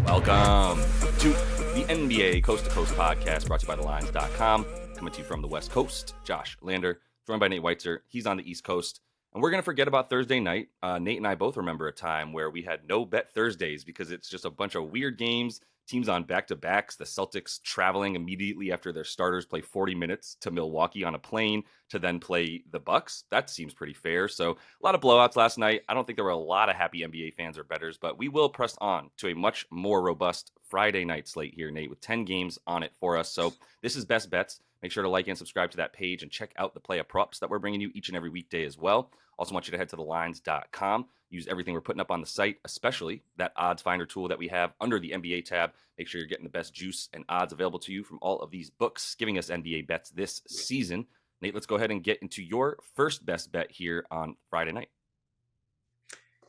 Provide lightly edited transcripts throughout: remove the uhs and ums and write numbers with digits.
Welcome to the NBA Coast to Coast podcast brought to you by thelines.com. Coming to you from the West Coast, Josh Lander, joined by Nate Weitzer. He's on the East Coast. And we're going to forget about Thursday night. Nate and I both remember a time where we had no bet Thursdays because it's just a bunch of weird games, teams on back-to-backs, the Celtics traveling immediately after their starters play 40 minutes to Milwaukee on a plane to then play the Bucks. That seems pretty fair. So a lot of blowouts last night. I don't think there were a lot of happy NBA fans or bettors, but we will press on to a much more robust Friday night slate here, Nate, with 10 games on it for us. So this is Best Bets. Make sure to like and subscribe to that page and check out the play of props that we're bringing you each and every weekday as well. Also want you to head to thelines.com. Use everything we're putting up on the site, especially that odds finder tool that we have under the NBA tab. Make sure you're getting the best juice and odds available to you from all of these books giving us NBA bets this season. Nate, let's go ahead and get into your first best bet here on Friday night.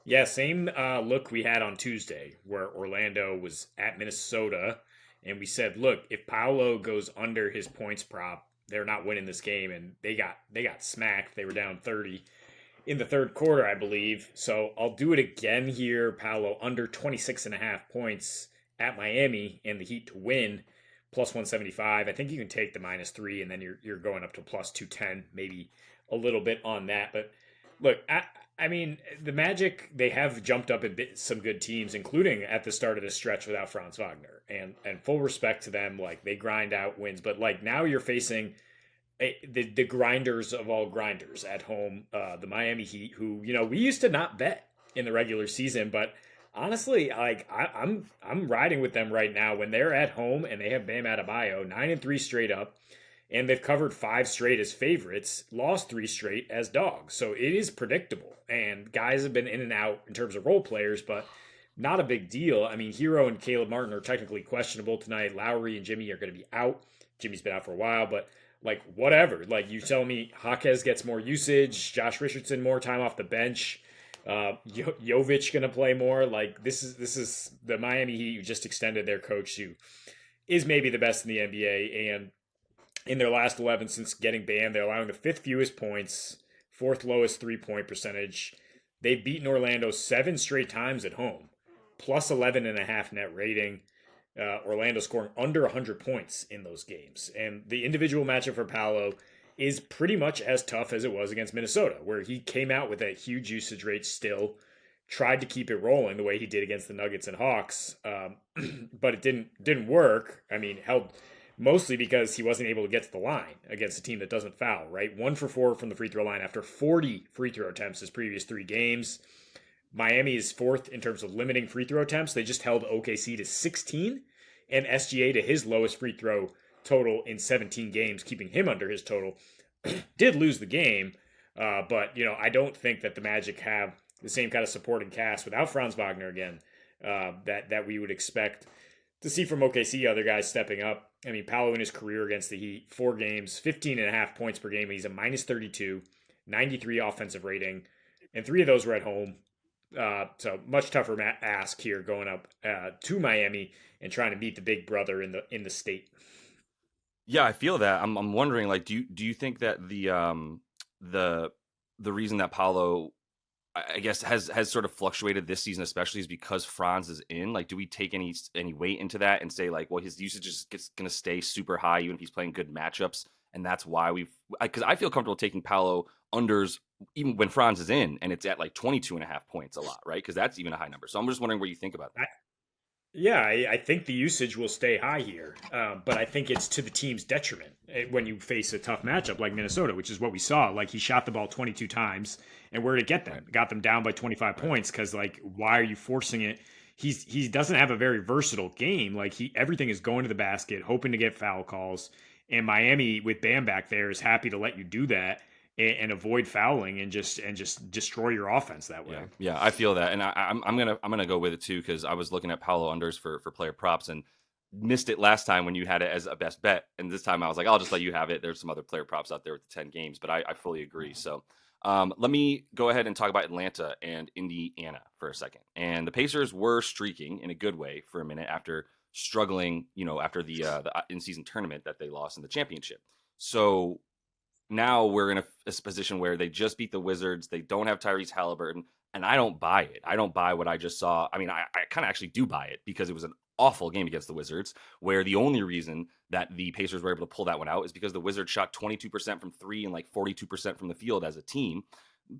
Yeah, same look we had on Tuesday where Orlando was at Minnesota, and we said, look, if Paolo goes under his points prop, they're not winning this game, and they got smacked. They were down 30 in the third quarter, I believe. So I'll do it again here. Paolo under 26.5 points at Miami and the Heat to win, plus 175. I think you can take the -3, and then you're going up to plus 210, maybe a little bit on that. But look, I mean, the Magic, they have jumped up a bit, some good teams, including at the start of the stretch without Franz Wagner. And full respect to them, like, they grind out wins. But, like, now you're facing the grinders of all grinders at home, the Miami Heat, who, you know, we used to not bet in the regular season. But honestly, like, I'm riding with them right now. When they're at home and they have Bam Adebayo, 9-3 straight up. And they've covered 5 straight as favorites, lost 3 straight as dogs. So it is predictable. And guys have been in and out in terms of role players, but not a big deal. I mean, Hero and Caleb Martin are technically questionable tonight. Lowry and Jimmy are going to be out. Jimmy's been out for a while, but like, whatever. Like, you tell me Jaquez gets more usage, Josh Richardson more time off the bench, Jovic going to play more. Like, this is the Miami Heat who just extended their coach, who is maybe the best in the NBA, and in their last 11 since getting banned, they're allowing the 5th fewest points, 4th lowest 3-point percentage. They've beaten Orlando 7 straight times at home, plus 11.5 net rating. Orlando scoring under 100 points in those games. And the individual matchup for Paolo is pretty much as tough as it was against Minnesota, where he came out with a huge usage rate still, tried to keep it rolling the way he did against the Nuggets and Hawks, but it didn't work. I mean, held mostly because he wasn't able to get to the line against a team that doesn't foul, right? 1 for 4 from the free throw line after 40 free throw attempts his previous 3 games. Miami is 4th in terms of limiting free throw attempts. They just held OKC to 16 and SGA to his lowest free throw total in 17 games, keeping him under his total. Did lose the game, but, you know, I don't think that the Magic have the same kind of supporting cast without Franz Wagner again that we would expect to see from OKC, other guys stepping up. I mean, Paolo in his career against the Heat, 4 games, 15.5 points per game. He's a -32, 93 offensive rating, and 3 of those were at home. So much tougher ask here going up to Miami and trying to beat the big brother in the state. Yeah, I feel that. I'm wondering, like, do you think that the reason that Paolo, I guess, has sort of fluctuated this season, especially, is because Franz is in? Like, do we take any weight into that and say, like, well, his usage is going to stay super high even if he's playing good matchups, and that's why because I feel comfortable taking Paolo unders even when Franz is in, and it's at like 22.5 points a lot, right? Because that's even a high number. So I'm just wondering what you think about that. Yeah, I think the usage will stay high here, but I think it's to the team's detriment when you face a tough matchup like Minnesota, which is what we saw. Like, he shot the ball 22 times, and where did it get them? Right. Got them down by 25 points, because, like, why are you forcing it? He doesn't have a very versatile game. Like, everything is going to the basket, hoping to get foul calls, and Miami with Bam back there is happy to let you do that and avoid fouling and just destroy your offense that way. Yeah, I feel that, and I'm gonna go with it too, because I was looking at Paolo unders for player props and missed it last time when you had it as a best bet, and this time I was like, I'll just let you have it. There's some other player props out there with the 10 games, but I fully agree. So let me go ahead and talk about Atlanta and Indiana for a second. And the Pacers were streaking in a good way for a minute after struggling, after the in-season tournament that they lost in the championship. So now we're in a position where they just beat the Wizards. They don't have Tyrese Halliburton, and I don't buy it. I don't buy what I just saw. I mean, I kind of actually do buy it, because it was awful game against the Wizards, where the only reason that the Pacers were able to pull that one out is because the Wizards shot 22% from three and like 42% from the field as a team.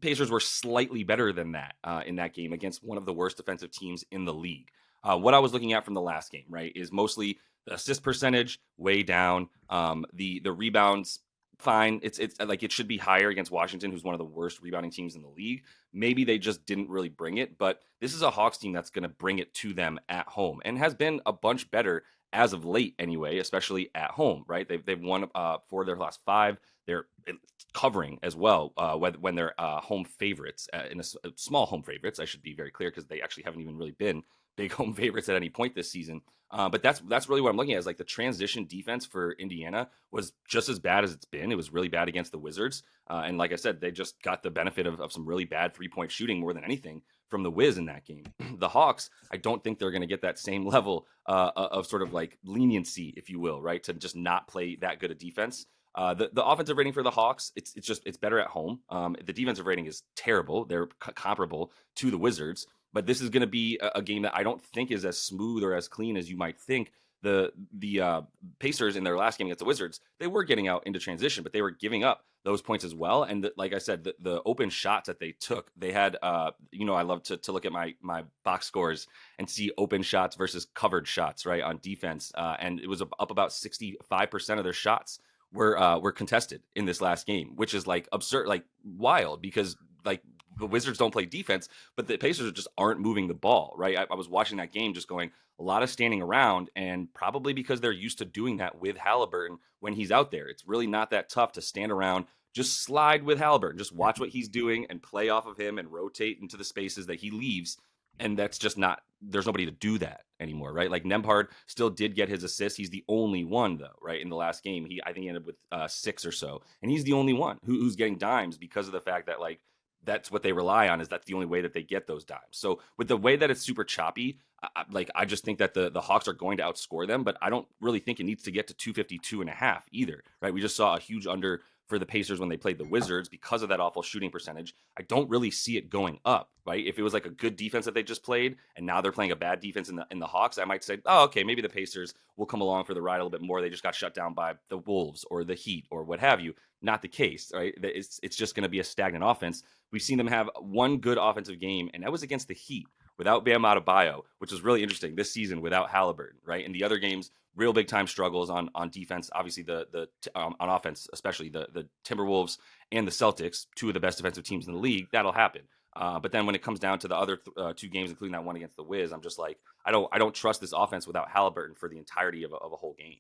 Pacers were slightly better than that in that game against one of the worst defensive teams in the league. What I was looking at from the last game, right, is mostly the assist percentage way down, the rebounds fine. It's like it should be higher against Washington, who's one of the worst rebounding teams in the league. Maybe they just didn't really bring it, but this is a Hawks team that's going to bring it to them at home and has been a bunch better as of late anyway, especially at home, right? They've won 4 of their last 5. They're covering as well when they're home favorites in a small home favorites. I should be very clear because they actually haven't even really been big home favorites at any point this season. But that's really what I'm looking at is like the transition defense for Indiana was just as bad as it's been. It was really bad against the Wizards. And like I said, they just got the benefit of some really bad 3-point shooting more than anything from the Wiz in that game. The Hawks, I don't think they're going to get that same level of sort of like leniency, if you will, right? To just not play that good a defense. The offensive rating for the Hawks, it's better at home. The defensive rating is terrible. They're comparable to the Wizards. But this is going to be a game that I don't think is as smooth or as clean as you might think. The Pacers in their last game against the Wizards, they were getting out into transition, but they were giving up those points as well. And like I said, the open shots that they took, they had, I love to look at my box scores and see open shots versus covered shots, right, on defense. And it was up about 65% of their shots were contested in this last game, which is like absurd, like wild, because like the Wizards don't play defense, but the Pacers just aren't moving the ball, right? I was watching that game just going a lot of standing around, and probably because they're used to doing that with Halliburton when he's out there. It's really not that tough to stand around, just slide with Halliburton, just watch what he's doing and play off of him and rotate into the spaces that he leaves. And that's just not, there's nobody to do that anymore, right? Like Nembhard still did get his assists. He's the only one though, right? In the last game, I think he ended with 6 or so. And he's the only one who's getting dimes because of the fact that like, that's what they rely on, is that's the only way that they get those dimes. So with the way that it's super choppy, I just think that the Hawks are going to outscore them, but I don't really think it needs to get to 252.5 either, right? We just saw a huge under for the Pacers when they played the Wizards because of that awful shooting percentage. I don't really see it going up, right? If it was like a good defense that they just played and now they're playing a bad defense in the Hawks, I might say, oh, okay, maybe the Pacers will come along for the ride a little bit more. They just got shut down by the Wolves or the Heat or what have you. Not the case, right? It's just going to be a stagnant offense. We've seen them have one good offensive game, and that was against the Heat without Bam Adebayo, which was really interesting this season without Halliburton, right? In the other games, real big time struggles on defense. Obviously, on offense, especially the Timberwolves and the Celtics, 2 of the best defensive teams in the league. That'll happen. But then when it comes down to the other 2 games, including that one against the Wiz, I'm just like, I don't trust this offense without Halliburton for the entirety of a whole game.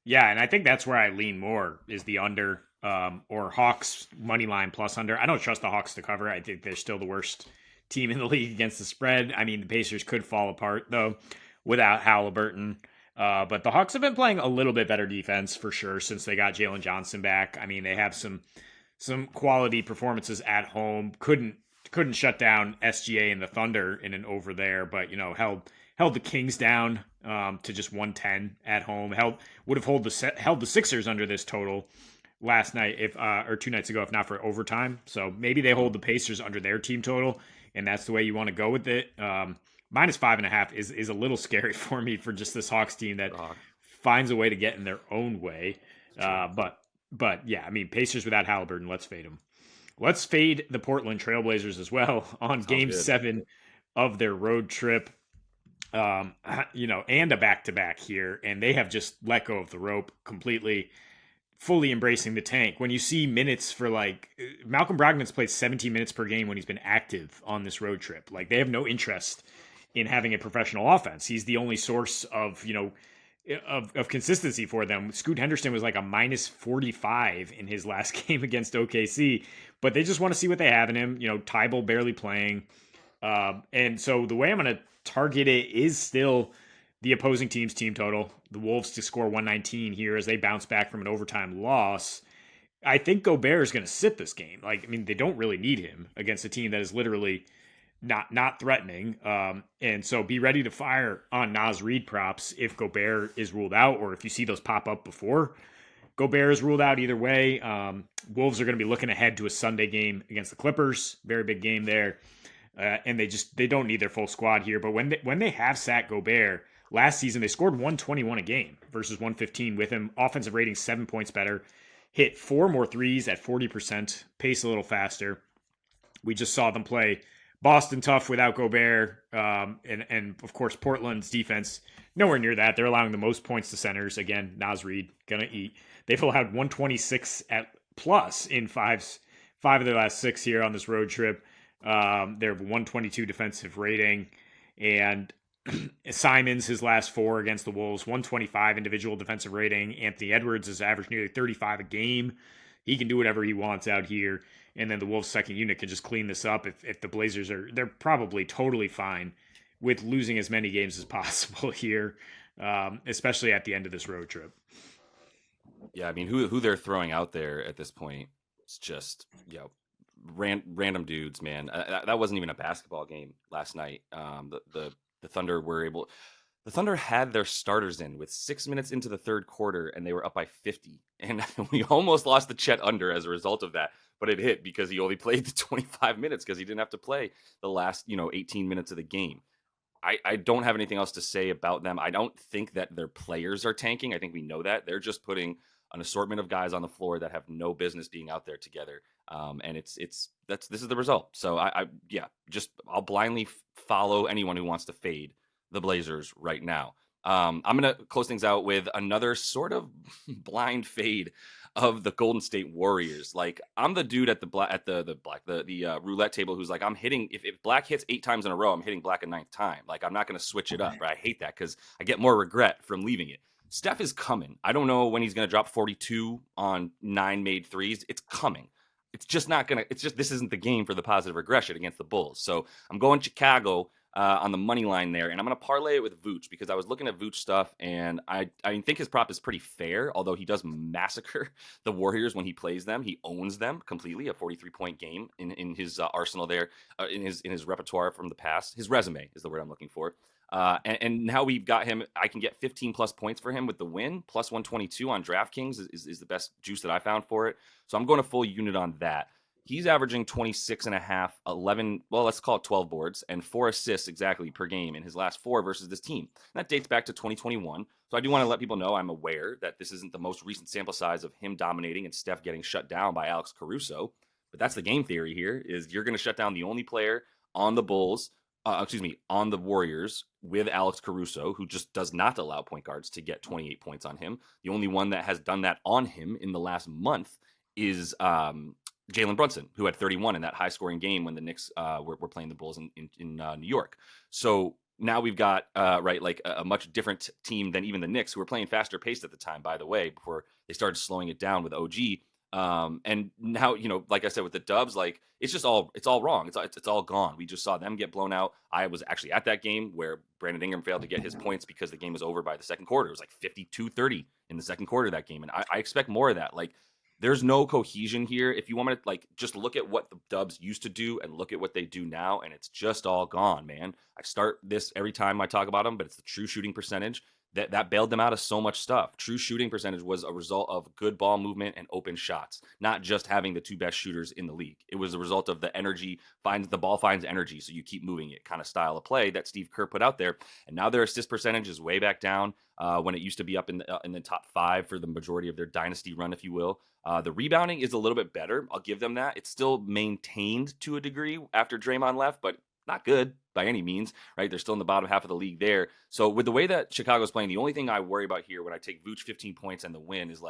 Yeah, and I think that's where I lean more is the under or Hawks money line plus under. I don't trust the Hawks to cover. I think they're still the worst team in the league against the spread. I mean, the Pacers could fall apart though without Halliburton. But the Hawks have been playing a little bit better defense for sure since they got Jalen Johnson back. I mean, they have some quality performances at home. Couldn't shut down SGA and the Thunder in an over there, but held the Kings down to just 110 at home. Would have held the Sixers under this total last night or 2 nights ago if not for overtime. So maybe they hold the Pacers under their team total, and that's the way you want to go with it. Minus 5.5 is a little scary for me for just this Hawks team that finds a way to get in their own way. But yeah, I mean, Pacers without Halliburton, let's fade them. Let's fade the Portland Trailblazers as well on Game 7 of their road trip. And a back-to-back here, and they have just let go of the rope completely, fully embracing the tank. When you see minutes for Malcolm Brogdon's played 17 minutes per game when he's been active on this road trip. Like, they have no interest in having a professional offense. He's the only source of consistency for them. Scoot Henderson was like a minus 45 in his last game against OKC, but they just want to see what they have in him. Tybal barely playing. And so the way I'm going to target it is still the opposing team's team total. The Wolves to score 119 here as they bounce back from an overtime loss. I think Gobert is going to sit this game. They don't really need him against a team that is literally not threatening. And so be ready to fire on Naz Reid props if Gobert is ruled out, or if you see those pop up before Gobert is ruled out. Either way, Wolves are going to be looking ahead to a Sunday game against the Clippers. Very big game there. And they don't need their full squad here. But when they have sat Gobert, last season they scored 121 a game versus 115 with him. Offensive rating 7 points better. Hit 4 more threes at 40%, pace a little faster. We just saw them play Boston tough without Gobert, and of course Portland's defense nowhere near that. They're allowing the most points to centers. Again, Naz Reid gonna eat. They've allowed 126 at plus in five of their last 6 here on this road trip. They're 122 defensive rating, and Simons his last 4 against the Wolves 125 individual defensive rating. Anthony Edwards has averaged nearly 35 a game. He can do whatever he wants out here. And then the Wolves' second unit can just clean this up. If the Blazers they're probably totally fine with losing as many games as possible here, especially at the end of this road trip. Yeah, I mean, who they're throwing out there at this point, it's just, random dudes, man. That wasn't even a basketball game last night. The Thunder were able. The Thunder had their starters in with 6 minutes into the third quarter, and they were up by 50. And we almost lost the Chet under as a result of that. But it hit because he only played the 25 minutes because he didn't have to play the last, 18 minutes of the game. I don't have anything else to say about them. I don't think that their players are tanking. I think we know that. They're just putting an assortment of guys on the floor that have no business being out there together. And this is the result. So I'll blindly follow anyone who wants to fade the Blazers right now. I'm going to close things out with another sort of blind fade of the Golden State Warriors. Like, I'm the dude at the roulette table who's like, I'm hitting, if Black hits 8 times in a row, I'm hitting Black a 9th time. Like, I'm not going to switch it up. Right? I hate that because I get more regret from leaving it. Steph is coming. I don't know when he's going to drop 42 on 9 made threes. It's coming. It's just not going to, this isn't the game for the positive regression against the Bulls. So I'm going Chicago on the money line there, and I'm going to parlay it with Vooch because I was looking at Vooch stuff, and I think his prop is pretty fair, although he does massacre the Warriors when he plays them. He owns them completely, a 43-point game in his arsenal there, in his repertoire from the past. His resume is the word I'm looking for. And now we've got him. I can get 15 plus points for him with the win. Plus 122 on DraftKings is the best juice that I found for it. So I'm going a full unit on that. He's averaging 26 and a half, 11, well, let's call it 12 boards and 4 assists exactly per game in his last 4 versus this team. And that dates back to 2021. So I do want to let people know I'm aware that this isn't the most recent sample size of him dominating and Steph getting shut down by Alex Caruso. But that's the game theory here, is you're going to shut down the only player on the on the Warriors with Alex Caruso, who just does not allow point guards to get 28 points on him. The only one that has done that on him in the last month is Jalen Brunson, who had 31 in that high-scoring game when the Knicks were playing the Bulls in New York. So now we've got a much different team than even the Knicks, who were playing faster paced at the time, by the way, before they started slowing it down with OG. And now, like I said, with the Dubs, like it's all wrong. It's all gone. We just saw them get blown out. I was actually at that game where Brandon Ingram failed to get his points because the game was over by the second quarter. It was like 52-30 in the second quarter of that game. And I expect more of that. Like, there's no cohesion here. If you want me to just look at what the Dubs used to do and look at what they do now, and it's just all gone, man. I start this every time I talk about them, but it's the true shooting percentage that bailed them out of so much stuff. True shooting percentage was a result of good ball movement and open shots, not just having the 2 best shooters in the league. It was a result of the ball finds energy, so you keep moving it kind of style of play that Steve Kerr put out there. And now their assist percentage is way back down when it used to be up in the top 5 for the majority of their dynasty run, if you will. The rebounding is a little bit better. I'll give them that. It's still maintained to a degree after Draymond left, but not good by any means, right? They're still in the bottom half of the league there. So with the way that Chicago's playing, the only thing I worry about here when I take Vooch 15 points and the win is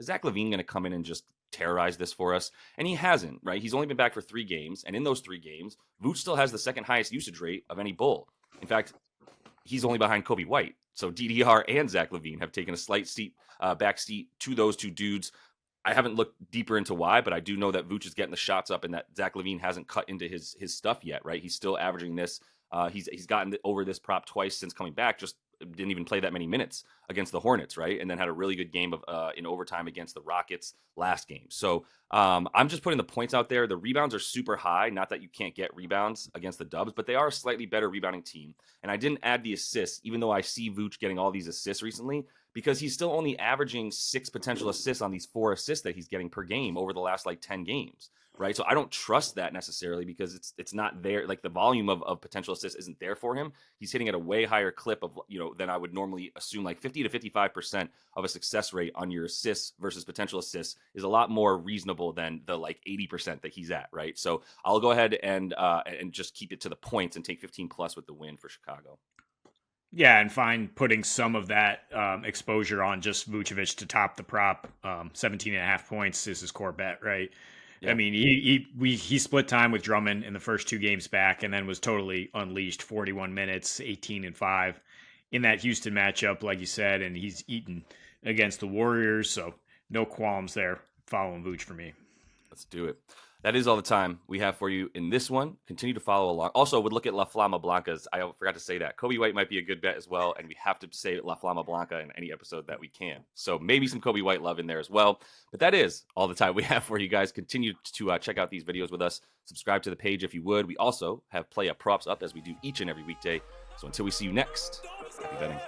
Zach LaVine going to come in and just terrorize this for us? And he hasn't, right? He's only been back for 3 games. And in those 3 games, Vooch still has the second highest usage rate of any Bull. In fact, he's only behind Kobe White. So DDR and Zach LaVine have taken a slight back seat to those 2 dudes. I haven't looked deeper into why, but I do know that Vooch is getting the shots up and that Zach LaVine hasn't cut into his stuff yet, right? He's still averaging this. He's gotten over this prop twice since coming back, just didn't even play that many minutes against the Hornets, right? And then had a really good game in overtime against the Rockets last game. So I'm just putting the points out there. The rebounds are super high. Not that you can't get rebounds against the Dubs, but they are a slightly better rebounding team. And I didn't add the assists, even though I see Vooch getting all these assists recently, because he's still only averaging 6 potential assists on these 4 assists that he's getting per game over the last like 10 games. Right. So I don't trust that necessarily because it's not there. Like the volume of potential assists isn't there for him. He's hitting at a way higher clip of, than I would normally assume. Like 50 to 55% of a success rate on your assists versus potential assists is a lot more reasonable than the like 80% that he's at. Right. So I'll go ahead and just keep it to the points and take 15 plus with the win for Chicago. Yeah, and fine putting some of that exposure on just Vucevic to top the prop. 17 and a half points is his core bet, right? Yeah. I mean, he split time with Drummond in the first 2 games back and then was totally unleashed, 41 minutes, 18 and 5 in that Houston matchup, like you said, and he's eaten against the Warriors, so no qualms there following Vooch for me. Let's do it. That is all the time we have for you in this one. Continue to follow along. Also, would look at La Flama Blancas. I forgot to say that. Kobe White might be a good bet as well, and we have to say La Flama Blanca in any episode that we can. So maybe some Kobe White love in there as well. But that is all the time we have for you guys. Continue to check out these videos with us. Subscribe to the page if you would. We also have Play Up Props up as we do each and every weekday. So until we see you next, happy betting.